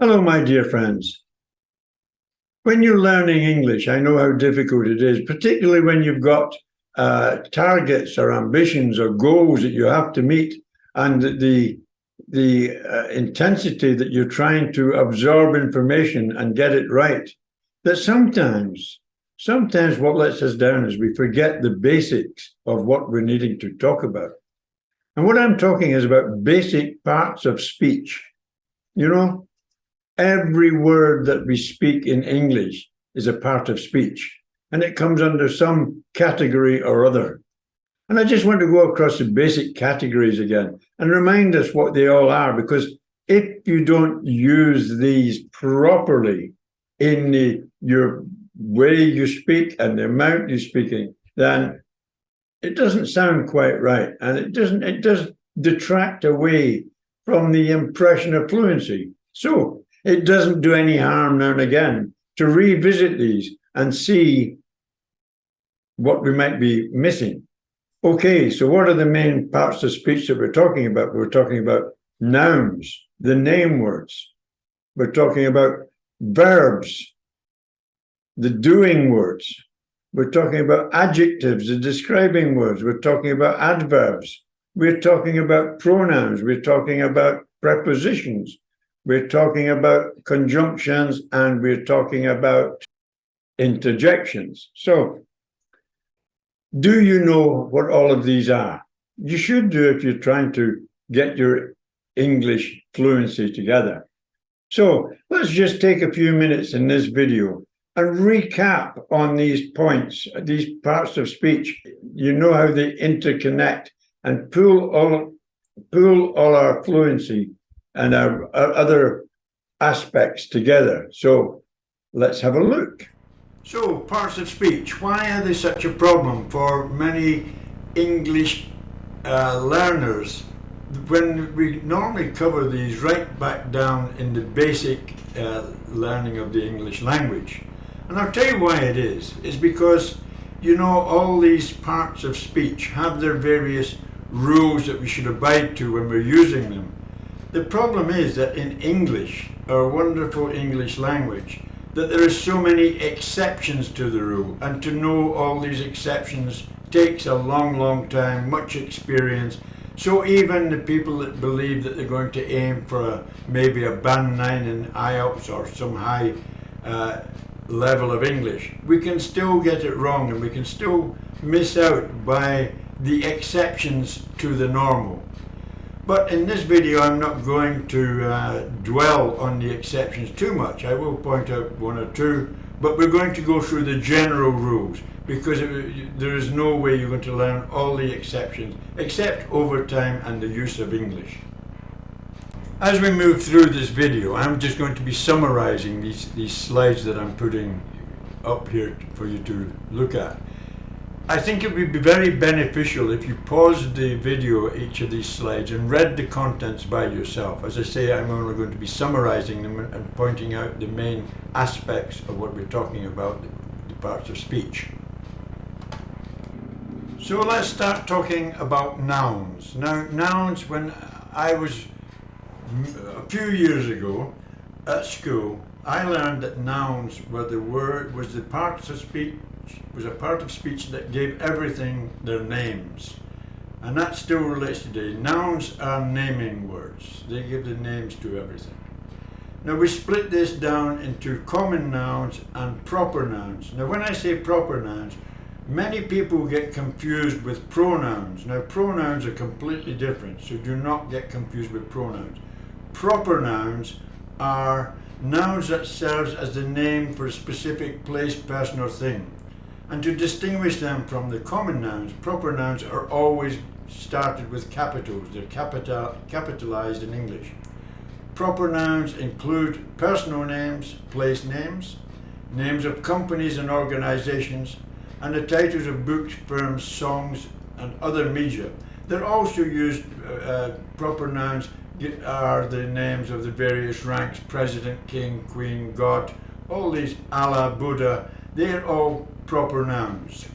Hello, my dear friends. When you're learning English, I know how difficult it is, particularly when you've got targets or ambitions or goals that you have to meet, and the intensity that you're trying to absorb information and get it right. That sometimes what lets us down is we forget the basics of what we're needing to talk about. And what I'm talking is about basic parts of speech. You know, every word that we speak in English is a part of speech, and it comes under some category or other. And I just want to go across the basic categories again and remind us what they all are, because if you don't use these properly in your way you speak and the amount you're speaking, then it doesn't sound quite right, and it does detract away from the impression of fluency. So it doesn't do any harm now and again to revisit these and see what we might be missing. Okay, so what are the main parts of speech that we're talking about? We're talking about nouns, the name words. We're talking about verbs, the doing words. We're talking about adjectives, the describing words. We're talking about adverbs. We're talking about pronouns. We're talking about prepositions. We're talking about conjunctions, and we're talking about interjections. So, do you know what all of these are? You should do if you're trying to get your English fluency together. So, let's just take a few minutes in this video and recap on these points, these parts of speech. You know how they interconnect and pull all our fluency and our other aspects together. So let's have a look. So, parts of speech, why are they such a problem for many English learners when we normally cover these right back down in the basic learning of the English language? And I'll tell you why it is. It's because, you know, all these parts of speech have their various rules that we should abide to when we're using them. The problem is that in English, our wonderful English language, that there are so many exceptions to the rule, and to know all these exceptions takes a long time, much experience. So even the people that believe that they're going to aim for maybe a band 9 in IELTS or some high level of English, we can still get it wrong, and we can still miss out by the exceptions to the normal. But in this video, I'm not going to dwell on the exceptions too much. I will point out one or two, but we're going to go through the general rules, because there is no way you're going to learn all the exceptions except over time and the use of English. As we move through this video, I'm just going to be summarizing these slides that I'm putting up here for you to look at. I think it would be very beneficial if you paused the video at each of these slides and read the contents by yourself. As I say, I'm only going to be summarizing them and pointing out the main aspects of what we're talking about, the parts of speech. So let's start talking about nouns. Now, nouns, when I was a few years ago at school, I learned that nouns were was a part of speech that gave everything their names. And that still relates today. Nouns are naming words. They give the names to everything. Now we split this down into common nouns and proper nouns. Now when I say proper nouns, many people get confused with pronouns. Now pronouns are completely different, so do not get confused with pronouns. Proper nouns are nouns that serves as the name for a specific place, person or thing. And to distinguish them from the common nouns, proper nouns are always started with capitals. They're capitalized in English. Proper nouns include personal names, place names, names of companies and organizations, and the titles of books, firms, songs, and other media. They're also used, proper nouns are the names of the various ranks: president, king, queen, God, all these, Allah, Buddha, they're all proper nouns.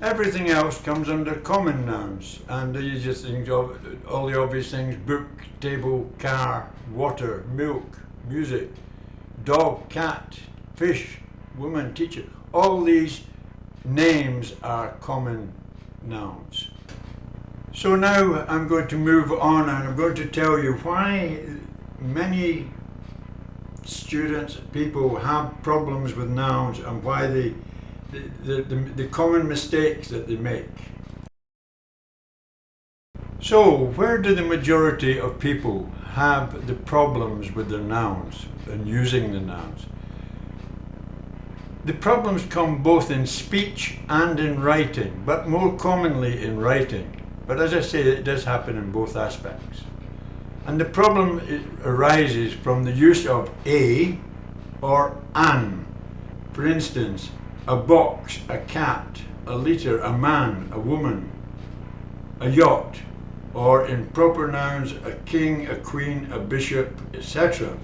Everything else comes under common nouns, and these are things of all the obvious things: book, table, car, water, milk, music, dog, cat, fish, woman, teacher. All these names are common nouns. So now I'm going to move on, and I'm going to tell you why many students, people have problems with nouns, and why the common mistakes that they make. So, where do the majority of people have the problems with their nouns and using the nouns? The problems come both in speech and in writing, but more commonly in writing. But as I say, it does happen in both aspects. And the problem arises from the use of a or an. For instance, a box, a cat, a litre, a man, a woman, a yacht, or in proper nouns, a king, a queen, a bishop, etc.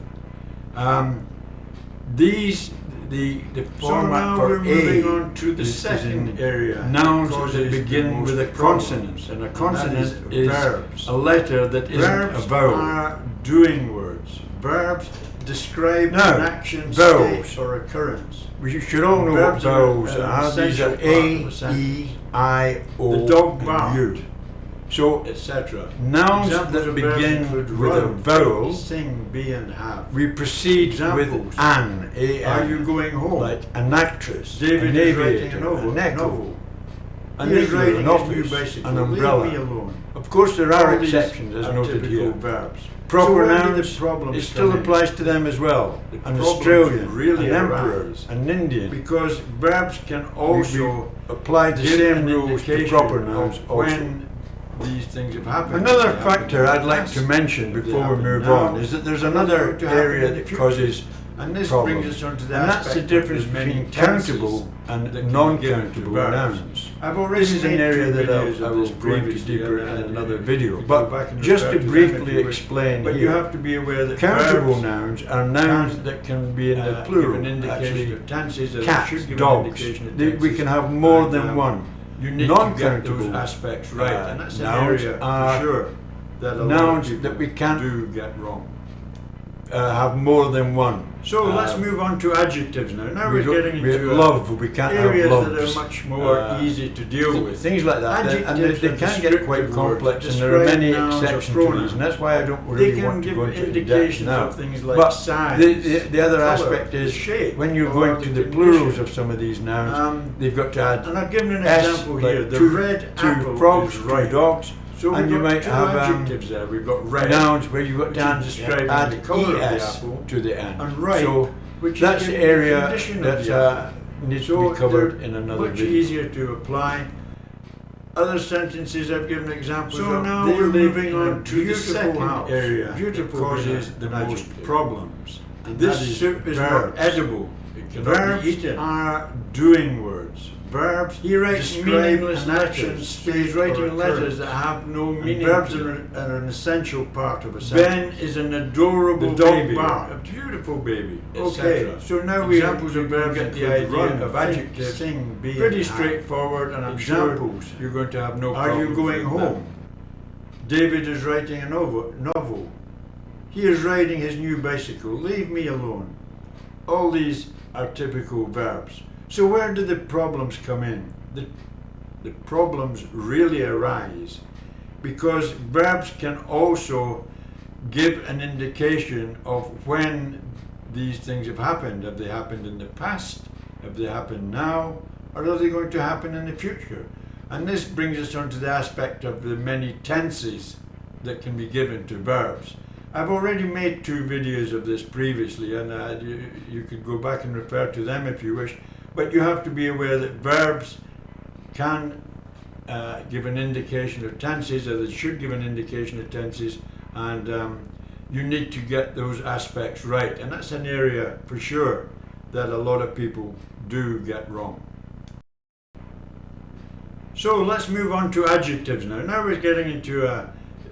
The format for a on to the second area. Nouns that begin with a consonant, and a consonant is verbs. A letter that isn't a vowel. Are doing words. Verbs describe an action, state, or occurrence. We should all know what vowels are. These are A, E, I, O, the dog barked, and U. So, etc. Nouns that begin with a vowel, sing, be, and have. We proceed with an, A-N. Are you going home? Like an actress, David is writing a novel. An igloo, an office, an umbrella. Leave me alone. Of course, there are exceptions, as noted here. Verbs. Proper nouns, it still applies to them as well. An Australian, really an emperor, an Indian. Because verbs can also apply the same rules to proper nouns when these things have happened. Another factor I'd like to mention before we move on is that there's another area that causes problems, and that's the difference between countable and non-countable nouns. This is an area that I will go into deeper in another video, but just to briefly explain here, you have to be aware that countable nouns are nouns that can be in the plural, actually cats, dogs. We can have more than one. You need non-countable to get those aspects right, and that's an area for sure that nouns that we can't do get wrong. Have more than one. So let's move on to adjectives now. Now we're getting into love. We can't areas have that are much more easy to deal with. Things like that. Adjectives and they can get quite complex, and there are many exceptions to these, and that's why I don't really want to go into indications of things like size. The other aspect is shape. When you're going to the plurals of some of these nouns, they've got to add. And I've given an example here. The red apple, 2 frogs, 2 dogs. So and you might have adjectives there. We've got red nouns where you've got to add the colour of the apple to the end. And right, so which that's the area that needs to be covered in another video. Much easier to apply. Other sentences I've given examples of. So now we're moving on to the second area. Beautiful causes the most problems. And this soup is not edible. It cannot be eaten. Are doing words. Verbs, he writes meaningless letters. He's writing letters that have no meaning. Verbs are an essential part of a sentence. Ben is an adorable baby, a beautiful baby. Okay, so now we examples of verbs get the idea of adjectives. Sing, be, pretty straightforward, and I'm examples. You're going to have no problem. Are you going home? David is writing a novel. He is riding his new bicycle. Leave me alone. All these are typical verbs. So where do the problems come in? The problems really arise because verbs can also give an indication of when these things have happened. Have they happened in the past? Have they happened now? Or are they going to happen in the future? And this brings us on to the aspect of the many tenses that can be given to verbs. I've already made 2 videos of this previously, and you could go back and refer to them if you wish. But you have to be aware that verbs can give an indication of tenses, or they should give an indication of tenses, and you need to get those aspects right. And that's an area for sure that a lot of people do get wrong. So let's move on to adjectives now. Now we're getting into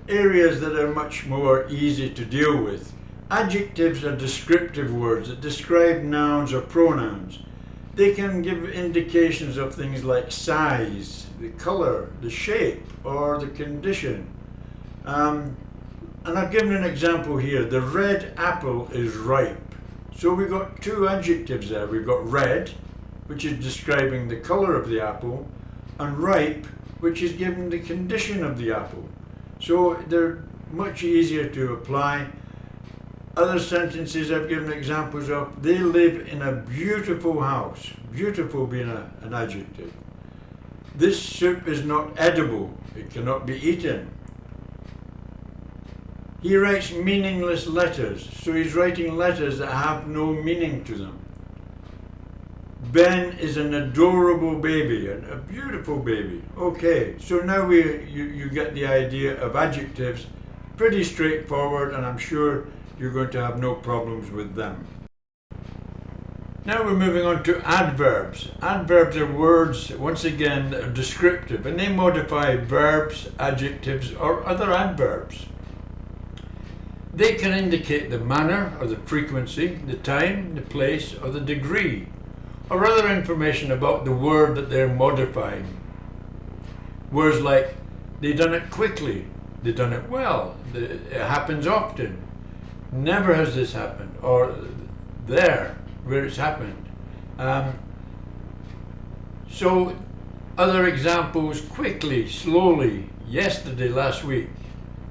areas that are much more easy to deal with. Adjectives are descriptive words that describe nouns or pronouns. They can give indications of things like size, the color, the shape, or the condition. And I've given an example here. The red apple is ripe. So we've got two adjectives there. We've got red, which is describing the color of the apple, and ripe, which is giving the condition of the apple. So they're much easier to apply. Other sentences I've given examples of. They live in a beautiful house. Beautiful being an adjective. This soup is not edible. It cannot be eaten. He writes meaningless letters, so he's writing letters that have no meaning to them. Ben is an adorable baby, a beautiful baby. Okay, so now you get the idea of adjectives. Pretty straightforward, and I'm sure you're going to have no problems with them. Now we're moving on to adverbs. Adverbs are words, once again, that are descriptive, and they modify verbs, adjectives, or other adverbs. They can indicate the manner or the frequency, the time, the place, or the degree, or other information about the word that they're modifying. Words like, they done it quickly, they done it well, it happens often, never has this happened, or there, where it's happened. So other examples, quickly, slowly, yesterday, last week.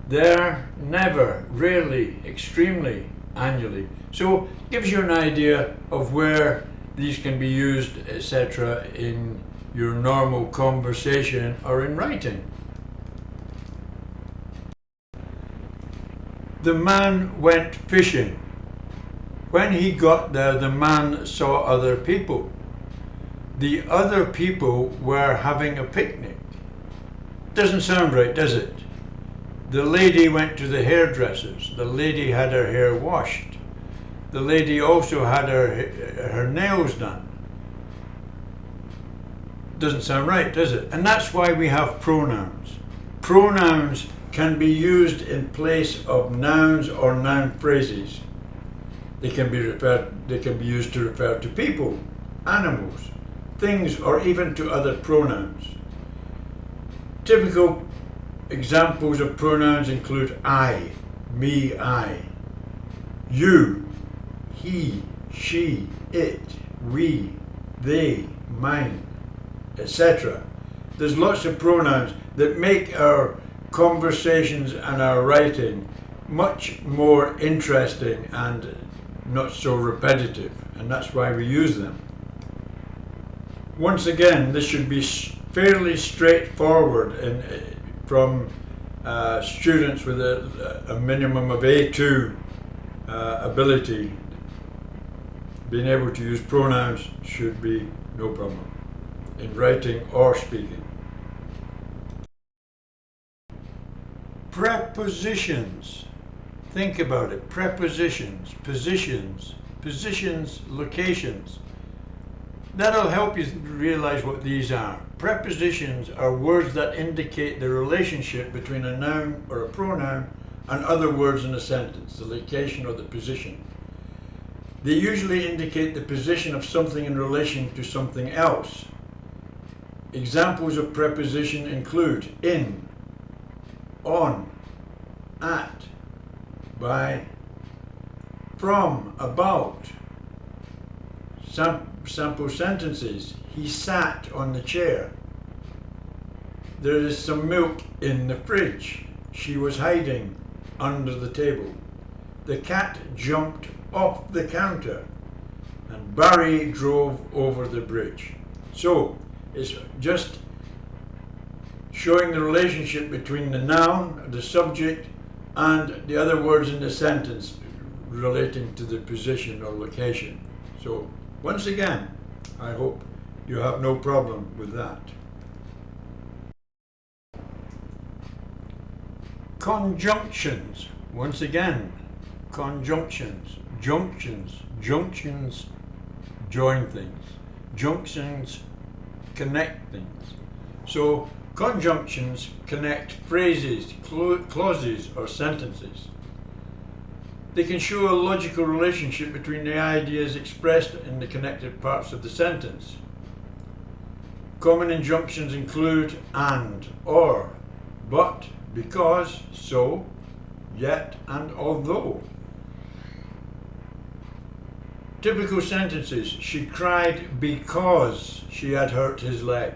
There, never, rarely, extremely, annually. So it gives you an idea of where these can be used, etc. in your normal conversation or in writing. The man went fishing. When he got there, the man saw other people. The other people were having a picnic. Doesn't sound right, does it? The lady went to the hairdresser's. The lady had her hair washed. The lady also had her nails done. Doesn't sound right, does it? And that's why we have pronouns. Pronouns can be used in place of nouns or noun phrases. They can be used to refer to people, animals, things, or even to other pronouns. Typical examples of pronouns include I, me, I, you, he, she, it, we, they, mine, etc. There's lots of pronouns that make our conversations and our writing much more interesting and not so repetitive, and that's why we use them. Once again, this should be fairly straightforward from students with a minimum of A2 ability. Being able to use pronouns should be no problem in writing or speaking. Prepositions. Think about it. Prepositions, positions, positions, locations. That'll help you realize what these are. Prepositions are words that indicate the relationship between a noun or a pronoun and other words in a sentence, the location or the position. They usually indicate the position of something in relation to something else. Examples of preposition include in, on, at, by, from, about. Sample sentences. He sat on the chair. There is some milk in the fridge. She was hiding under the table. The cat jumped off the counter. And Barry drove over the bridge. So it's just showing the relationship between the noun, the subject, and the other words in the sentence relating to the position or location. So once again, I hope you have no problem with that. Conjunctions. Once again, conjunctions. Junctions. Junctions join things. Junctions connect things. So conjunctions connect phrases, clauses, or sentences. They can show a logical relationship between the ideas expressed in the connected parts of the sentence. Common injunctions include and, or, but, because, so, yet, and although. Typical sentences: she cried because she had hurt his leg.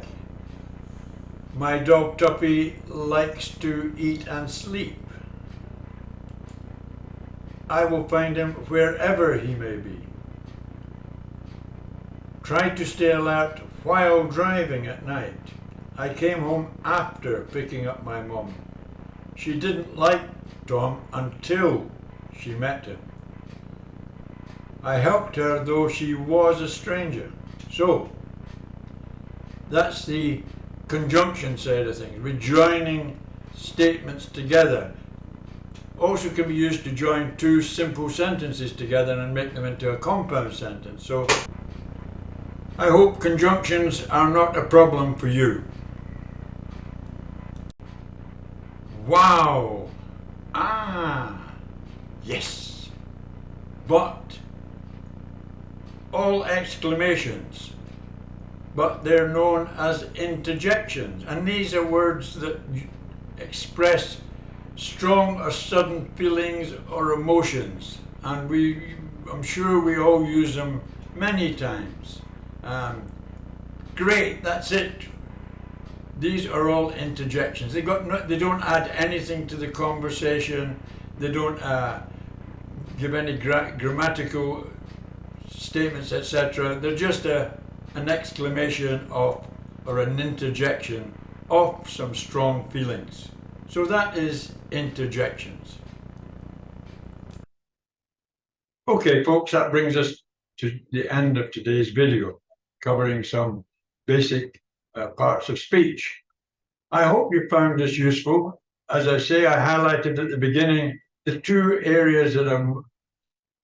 My dog Tuppy likes to eat and sleep. I will find him wherever he may be. Tried to stay alert while driving at night. I came home after picking up my mum. She didn't like Tom until she met him. I helped her though she was a stranger. So, that's the conjunction side of things. We're joining statements together. Also can be used to join two simple sentences together and make them into a compound sentence. So, I hope conjunctions are not a problem for you. Wow! Ah! Yes! But! All exclamations. But they're known as interjections. And these are words that express strong or sudden feelings or emotions. And I'm sure we all use them many times. Great, that's it. These are all interjections. They don't add anything to the conversation. They don't give any grammatical statements, etc. They're just an exclamation of, or an interjection of some strong feelings. So that is interjections. Okay, folks, that brings us to the end of today's video, covering some basic parts of speech. I hope you found this useful. As I say, I highlighted at the beginning, the two areas that are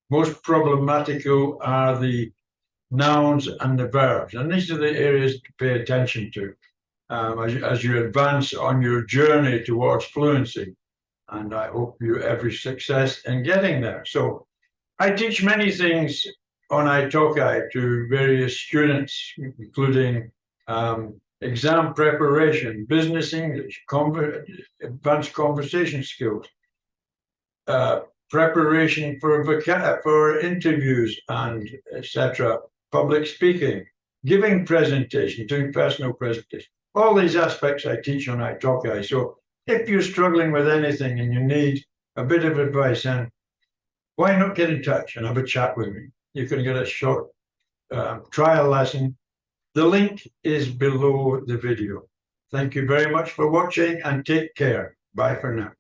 most problematical are the nouns and the verbs. And these are the areas to pay attention to as you advance on your journey towards fluency. And I hope you every success in getting there. So I teach many things on italki to various students, including exam preparation, business English, advanced conversation skills, preparation for interviews and etc., public speaking, giving presentation, doing personal presentation. All these aspects I teach on italki. So if you're struggling with anything and you need a bit of advice, then why not get in touch and have a chat with me? You can get a short trial lesson. The link is below the video. Thank you very much for watching and take care. Bye for now.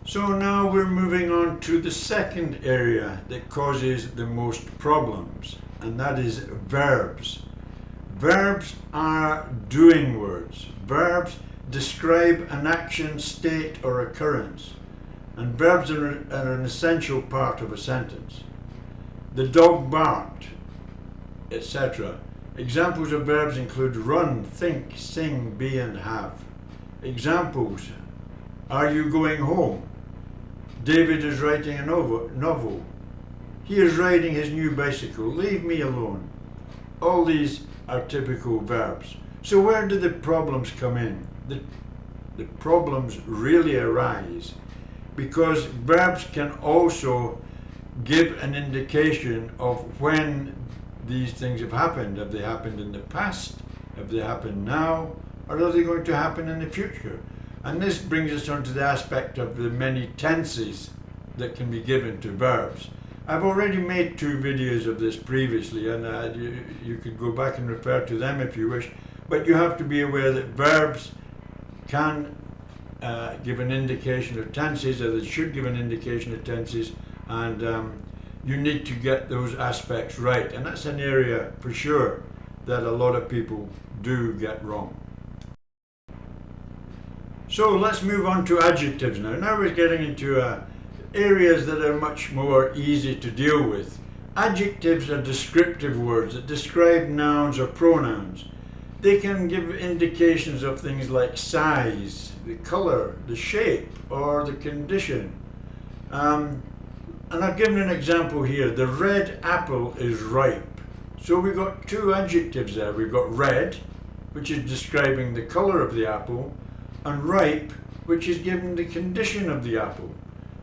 So now we're moving on to the second area that causes the most problems, and that is verbs. Verbs are doing words. Verbs describe an action, state, or occurrence, and verbs are an essential part of a sentence. The dog barked, etc. Examples of verbs include run, think, sing, be, and have. Examples: are you going home? David is writing a novel. He is riding his new bicycle. Leave me alone. All these are typical verbs. So where do the problems come in? The problems really arise because verbs can also give an indication of when these things have happened. Have they happened in the past? Have they happened now? Or are they going to happen in the future? And this brings us on to the aspect of the many tenses that can be given to verbs. I've already made 2 videos of this previously, and you could go back and refer to them if you wish, but you have to be aware that verbs can give an indication of tenses, or they should give an indication of tenses, and you need to get those aspects right, and that's an area for sure that a lot of people do get wrong. So let's move on to adjectives now. Now we're getting into areas that are much more easy to deal with. Adjectives are descriptive words that describe nouns or pronouns. They can give indications of things like size, the color, the shape, or the condition. And I've given an example here. The red apple is ripe. So we've got 2 adjectives there. We've got red, which is describing the color of the apple, and ripe, which is giving the condition of the apple.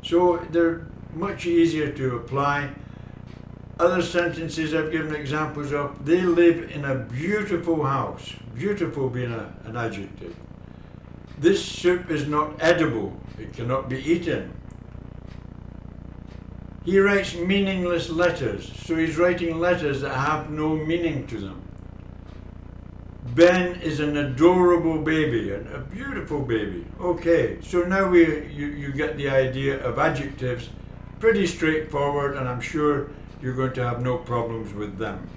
So they're much easier to apply. Other sentences I've given examples of: they live in a beautiful house. Beautiful being an adjective. This soup is not edible. It cannot be eaten. He writes meaningless letters. So he's writing letters that have no meaning to them. Ben is an adorable baby, a beautiful baby. Okay, so now you get the idea of adjectives. Pretty straightforward, and I'm sure you're going to have no problems with them.